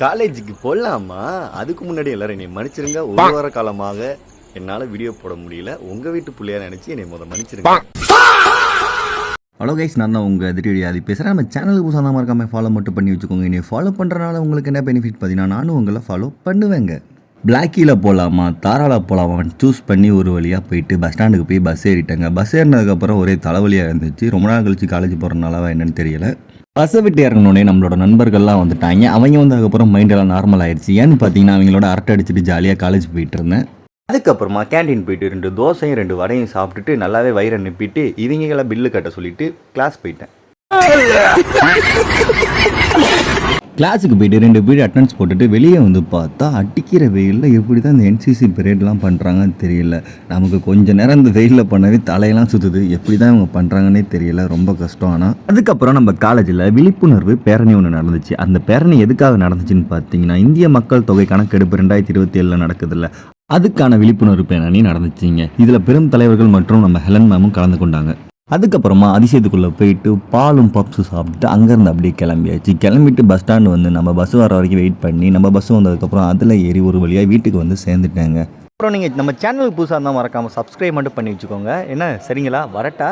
காலேஜுக்கு போடலாமா? அதுக்கு முன்னாடி எல்லாரும் என்னை மன்னிச்சிருங்க. ஒரு வார காலமாக என்னால் வீடியோ போட முடியல. உங்கள் வீட்டு பிள்ளையா நினச்சி என்னை மன்னிச்சிருங்க. ஹலோ கைஸ், நான் தான் உங்கள் அதிரடி ஆதி பேசுகிறேன். நம்ம சேனலுக்கு புதுசாக தான் இருக்காமல் ஃபாலோ மட்டும் பண்ணி வச்சுக்கோங்க. என்னை ஃபாலோ பண்ணுறனால உங்களுக்கு என்ன பெனிஃபிட் பார்த்தீங்கன்னா, நானும் உங்களை ஃபாலோ பண்ணுவேங்க. பிளாக்கியில் போகலாமா தாராள போகலாமான்னு சூஸ் பண்ணி ஒரு வழியாக போயிட்டு பஸ் ஸ்டாண்டுக்கு போய் பஸ் ஏறிட்டேங்க. பஸ் ஏறினதுக்கப்புறம் ஒரே தலைவலியாக இருந்துச்சு. ரொம்ப நாள் கழிச்சு காலேஜ் போகிறனால என்னன்னு தெரியல. பஸ்ஸை விட்டு இறங்கினோடனே நம்மளோட நண்பர்கள்லாம் வந்துட்டாங்க. அவங்க வந்ததுக்கப்புறம் மைண்டெல்லாம் நார்மல் ஆயிடுச்சு. ஏன்னு பார்த்தீங்கன்னா, அவங்களோட அரட்டை அடிச்சுட்டு ஜாலியாக காலேஜ் போயிட்டு இருந்தேன். அதுக்கப்புறமா கேன்டீன் போயிட்டு 2 தோசையும் 2 வடையும் சாப்பிட்டுட்டு நல்லாவே வயிறை நிப்பிட்டு இவங்களை பில்லு கட்ட சொல்லிட்டு கிளாஸ் போயிட்டேன். கிளாஸுக்கு போயிட்டு 2 பீரியட் அட்டெண்டன்ஸ் போட்டுட்டு வெளியே வந்து பார்த்தா அடிக்கிற வெயிலில் எப்படி தான் இந்த என்சிசி பீரியட்லாம் பண்ணுறாங்கன்னு தெரியல. நமக்கு கொஞ்சம் நேரம் இந்த வெயிலில் பண்ணவே தலையெல்லாம் சுற்றுது. எப்படி தான் இவங்க பண்ணுறாங்கன்னே தெரியல. ரொம்ப கஷ்டம். ஆனால் அதுக்கப்புறம் நம்ம காலேஜில் விழிப்புணர்வு பேரணி ஒன்று நடந்துச்சு. அந்த பேரணி எதுக்காக நடந்துச்சுன்னு பார்த்தீங்கன்னா, இந்திய மக்கள் தொகை கணக்கெடுப்பு 2027 நடக்குதுல்ல, அதுக்கான விழிப்புணர்வு பேரணி நடந்துச்சுங்க. இதில் பெரும் தலைவர்கள் மற்றும் நம்ம ஹெலன் மேமும் கலந்து கொண்டாங்க. அதுக்கப்புறமா அதிசயத்துக்குள்ளே போயிட்டு பாலும் பப்ஸும் சாப்பிட்டு அங்கேருந்து அப்படியே கிளம்பியாச்சு. கிளம்பிட்டு பஸ் ஸ்டாண்டு வந்து நம்ம பஸ் வர வரைக்கும் வெயிட் பண்ணி நம்ம பஸ் வந்ததுக்கப்புறம் அதில் ஏறி ஒரு வழியாக வீட்டுக்கு வந்து சேர்ந்துட்டேங்க. அப்புறம் நீங்கள் நம்ம சேனலுக்கு புதுசாக இருந்தால் மறக்காமல் சப்ஸ்கிரைப் மட்டும் பண்ணி வச்சுக்கோங்க. என்ன சரிங்களா? வரட்டா?